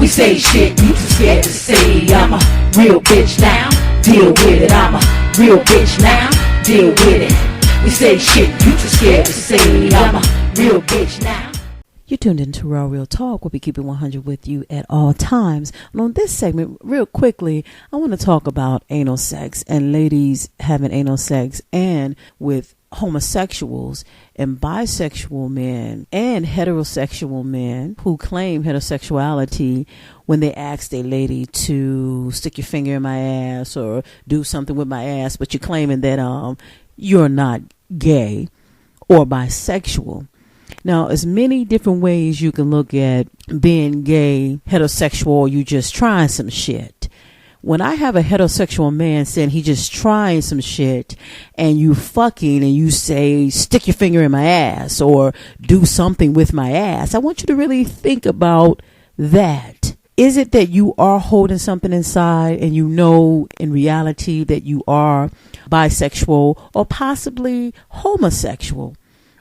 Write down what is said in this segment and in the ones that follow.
We say shit you too scared to say. I'm a real bitch now, deal with it. I'm a real bitch now, deal with it. We say shit you too scared to say. I'm a real bitch now. You're tuned into Raw Real Talk. We'll be keeping 100 with you at all times. And on this segment, real quickly, I want to talk about anal sex and ladies having anal sex, and with homosexuals and bisexual men and heterosexual men who claim heterosexuality when they ask a lady to stick your finger in my ass or do something with my ass, but you're claiming that you're not gay or bisexual. Now, there's many different ways you can look at being gay, heterosexual, or you just trying some shit. When I have a heterosexual man saying he just trying some shit, and you fucking and you say, stick your finger in my ass or do something with my ass, I want you to really think about that. Is it that you are holding something inside and you know in reality that you are bisexual or possibly homosexual?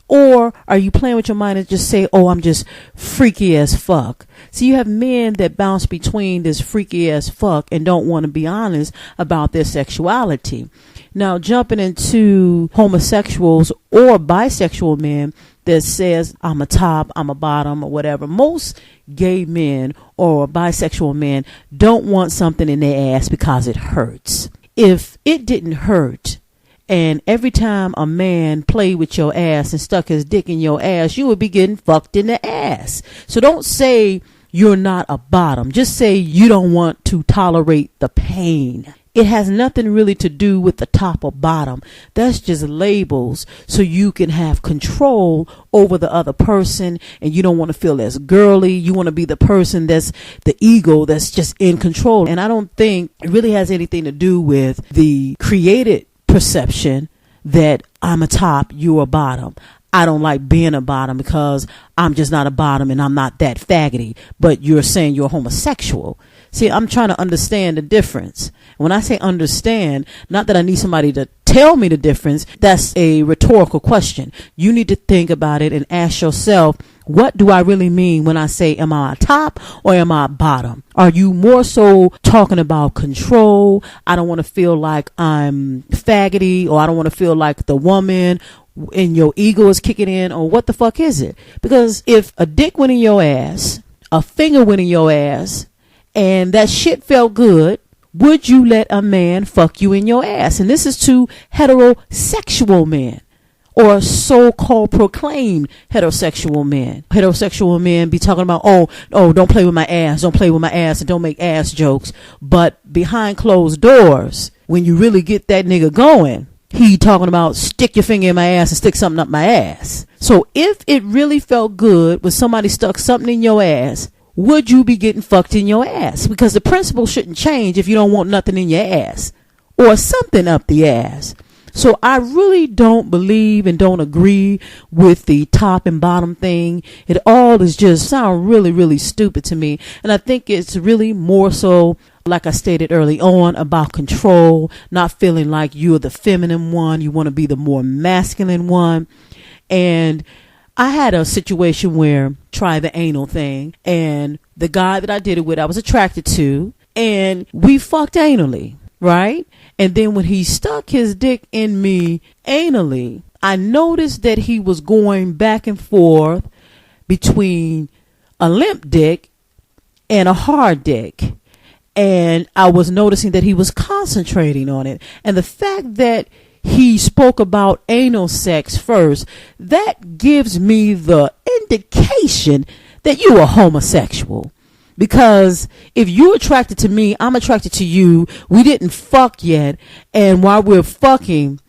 Or are you playing with your mind and just say, oh, I'm just freaky as fuck? So you have men that bounce between this freaky as fuck and don't want to be honest about their sexuality. Now, jumping into homosexuals or bisexual men that says, I'm a top, I'm a bottom, or whatever. Most gay men or bisexual men don't want something in their ass because it hurts. If it didn't hurt, and every time a man played with your ass and stuck his dick in your ass, you would be getting fucked in the ass. So don't say you're not a bottom. Just say you don't want to tolerate the pain. It has nothing really to do with the top or bottom. That's just labels so you can have control over the other person, and you don't want to feel as girly. You want to be the person that's the ego that's just in control. And I don't think it really has anything to do with the created perception that I'm a top, you're a bottom. I don't like being a bottom because I'm just not a bottom and I'm not that faggoty, but you're saying you're homosexual. See, I'm trying to understand the difference. When I say understand, not that I need somebody to tell me the difference. That's a rhetorical question. You need to think about it and ask yourself, what do I really mean when I say, am I a top or am I a bottom? Are you more so talking about control? I don't want to feel like I'm faggoty, or I don't want to feel like the woman and your ego is kicking in, or what the fuck is it? Because if a dick went in your ass, a finger went in your ass, and that shit felt good, would you let a man fuck you in your ass? And this is to heterosexual men, or so-called proclaimed heterosexual men. Heterosexual men be talking about, oh, don't play with my ass, don't play with my ass, and don't make ass jokes. But behind closed doors, when you really get that nigga going, he talking about stick your finger in my ass and stick something up my ass. So if it really felt good when somebody stuck something in your ass, would you be getting fucked in your ass? Because the principle shouldn't change if you don't want nothing in your ass or something up the ass. So I really don't believe and don't agree with the top and bottom thing. It all is just sound really, really stupid to me. And I think it's really more so, like I stated early on, about control, not feeling like you're the feminine one. You want to be the more masculine one. And I had a situation where try the anal thing, and the guy that I did it with, I was attracted to, and we fucked anally, right? And then when he stuck his dick in me anally, I noticed that he was going back and forth between a limp dick and a hard dick. And I was noticing that he was concentrating on it. And the fact that he spoke about anal sex first, that gives me the indication that you are homosexual. Because if you're attracted to me, I'm attracted to you. We didn't fuck yet. And while we're fucking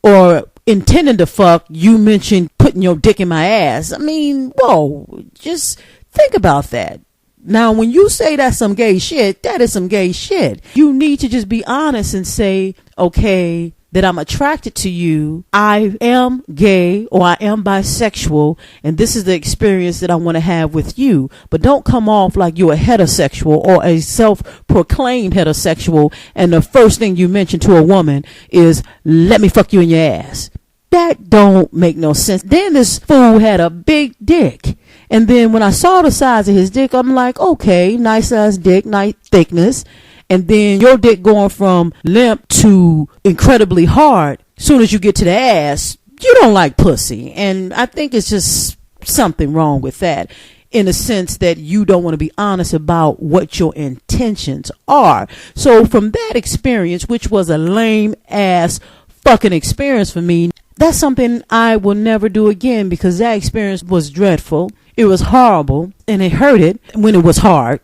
or intending to fuck, you mentioned putting your dick in my ass. I mean, whoa, just think about that. Now, when you say that's some gay shit, that is some gay shit. You need to just be honest and say, okay, that I'm attracted to you. I am gay or I am bisexual, and this is the experience that I want to have with you. But don't come off like you're a heterosexual or a self-proclaimed heterosexual, and the first thing you mention to a woman is, let me fuck you in your ass. That don't make no sense. Then this fool had a big dick, And then when I saw the size of his dick, I'm like, okay, nice size dick, nice thickness. And then your dick going from limp to incredibly hard. Soon as you get to the ass, you don't like pussy. And I think it's just something wrong with that, in a sense that you don't want to be honest about what your intentions are. So from that experience, which was a lame ass fucking experience for me, that's something I will never do again, because that experience was dreadful. It was horrible, and it hurted when it was hard.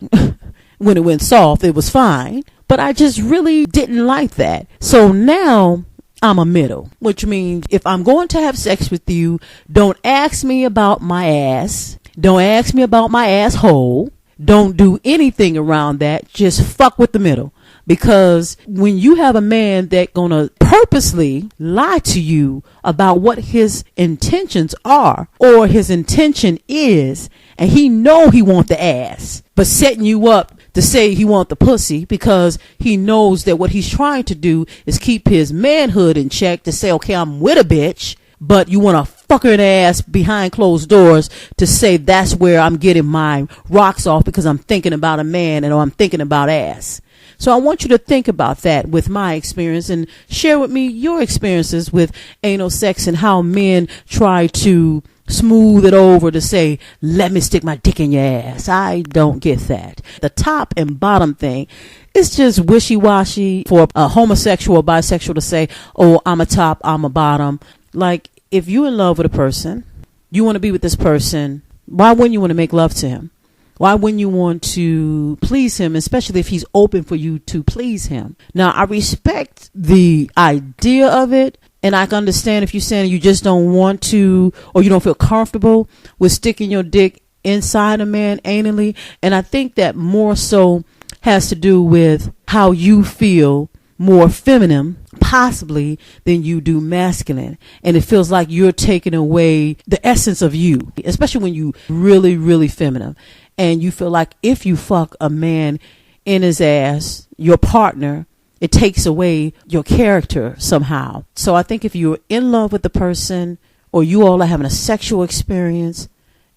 When it went soft, it was fine. But I just really didn't like that. So now I'm a middle, which means if I'm going to have sex with you, don't ask me about my ass. Don't ask me about my asshole. Don't do anything around that. Just fuck with the middle. Because when you have a man that gonna purposely lie to you about what his intentions are, or his intention is, and he know he want the ass, but setting you up to say he want the pussy, because he knows that what he's trying to do is keep his manhood in check, to say, okay, I'm with a bitch, but you want to fuck her in the ass behind closed doors to say that's where I'm getting my rocks off, because I'm thinking about a man and I'm thinking about ass. So I want you to think about that with my experience, and share with me your experiences with anal sex and how men try to smooth it over to say, let me stick my dick in your ass. I don't get that. The top and bottom thing is just wishy-washy for a homosexual or bisexual to say, oh, I'm a top, I'm a bottom. Like, if you're in love with a person, you want to be with this person, why wouldn't you want to make love to him? Why wouldn't you want to please him, especially if he's open for you to please him? Now, I respect the idea of it, and I can understand if you're saying you just don't want to, or you don't feel comfortable with sticking your dick inside a man anally. And I think that more so has to do with how you feel more feminine, possibly, than you do masculine. And it feels like you're taking away the essence of you, especially when you really, really feminine. And you feel like if you fuck a man in his ass, your partner, it takes away your character somehow. So I think if you're in love with the person, or you all are having a sexual experience,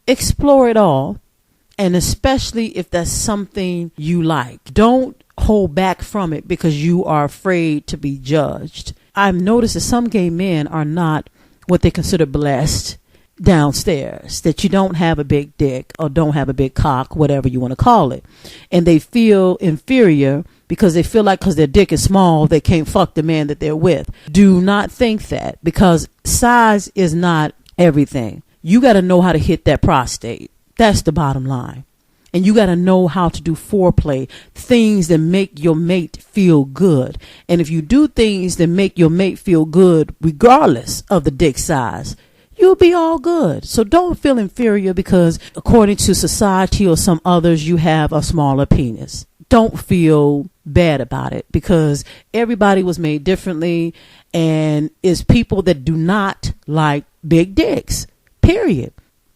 explore it all. And especially if that's something you like, don't hold back from it because you are afraid to be judged. I've noticed that some gay men are not what they consider blessed downstairs, that you don't have a big dick or don't have a big cock, whatever you want to call it. And they feel inferior because they feel like because their dick is small, they can't fuck the man that they're with. Do not think that, because size is not everything. You got to know how to hit that prostate. That's the bottom line. And you got to know how to do foreplay, things that make your mate feel good. And if you do things that make your mate feel good, regardless of the dick size, you'll be all good. So don't feel inferior because according to society or some others, you have a smaller penis. Don't feel bad about it, because everybody was made differently, and it's people that do not like big dicks, period.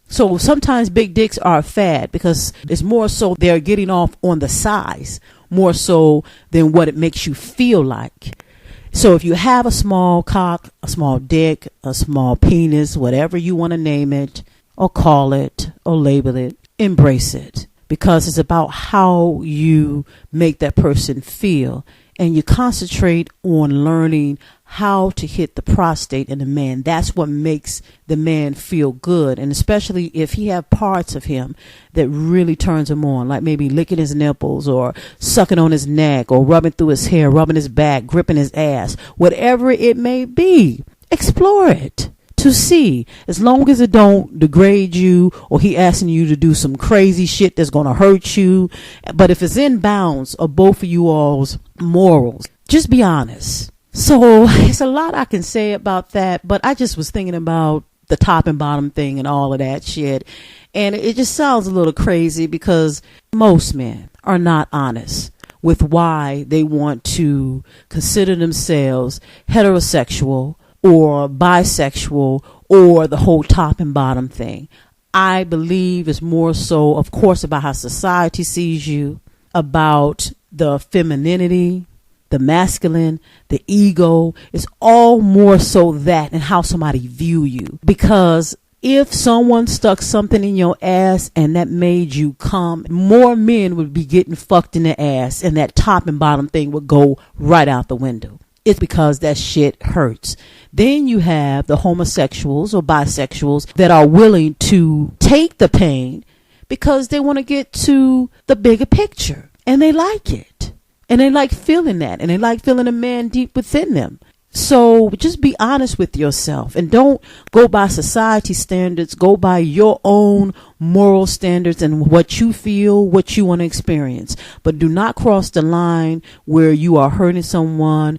So sometimes big dicks are a fad because it's more so they're getting off on the size more so than what it makes you feel like. So if you have a small cock, a small dick, a small penis, whatever you want to name it or call it or label it, embrace it, because it's about how you make that person feel. And you concentrate on learning how to hit the prostate in a man. That's what makes the man feel good. And especially if he have parts of him that really turns him on, like maybe licking his nipples or sucking on his neck or rubbing through his hair, rubbing his back, gripping his ass, whatever it may be, explore it to see, as long as it don't degrade you or he asking you to do some crazy shit that's going to hurt you. But if it's in bounds of both of you all's morals, just be honest. So it's a lot I can say about that, but I just was thinking about the top and bottom thing and all of that shit. And it just sounds a little crazy because most men are not honest with why they want to consider themselves heterosexual or bisexual or the whole top and bottom thing. I believe it's more so, of course, about how society sees you, about the femininity, the masculine, the ego. It's all more so that and how somebody view you, because If someone stuck something in your ass and that made you come, more men would be getting fucked in the ass, and that top and bottom thing would go right out the window. It's because that shit hurts. Then you have the homosexuals or bisexuals that are willing to take the pain because they want to get to the bigger picture, and they like it, and they like feeling that, and they like feeling a man deep within them. So just be honest with yourself and don't go by society standards. Go by your own moral standards and what you feel, what you want to experience. But do not cross the line where you are hurting someone,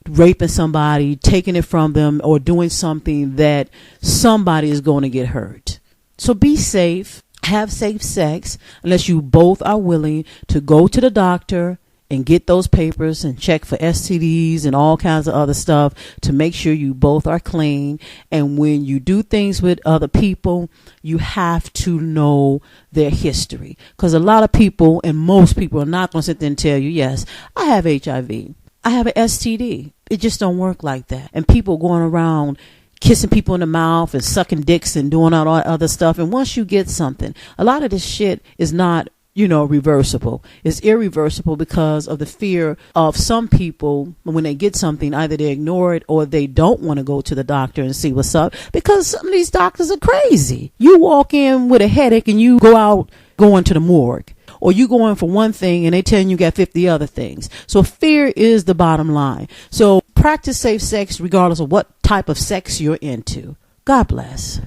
raping somebody, taking it from them, or doing something that somebody is going to get hurt. So be safe. Have safe sex unless you both are willing to go to the doctor and get those papers and check for STDs and all kinds of other stuff to make sure you both are clean. And when you do things with other people, you have to know their history. Because a lot of people, and most people, are not going to sit there and tell you, yes, I have HIV. I have an STD. It just don't work like that. And people going around kissing people in the mouth and sucking dicks and doing all that other stuff. And once you get something, a lot of this shit is not reversible. It's irreversible because of the fear of some people. When they get something, either they ignore it or they don't want to go to the doctor and see what's up, because some of these doctors are crazy. You walk in with a headache and you go out going to the morgue, or you go in for one thing and they tell you got 50 other things. So fear is the bottom line. So practice safe sex regardless of what type of sex you're into. God bless.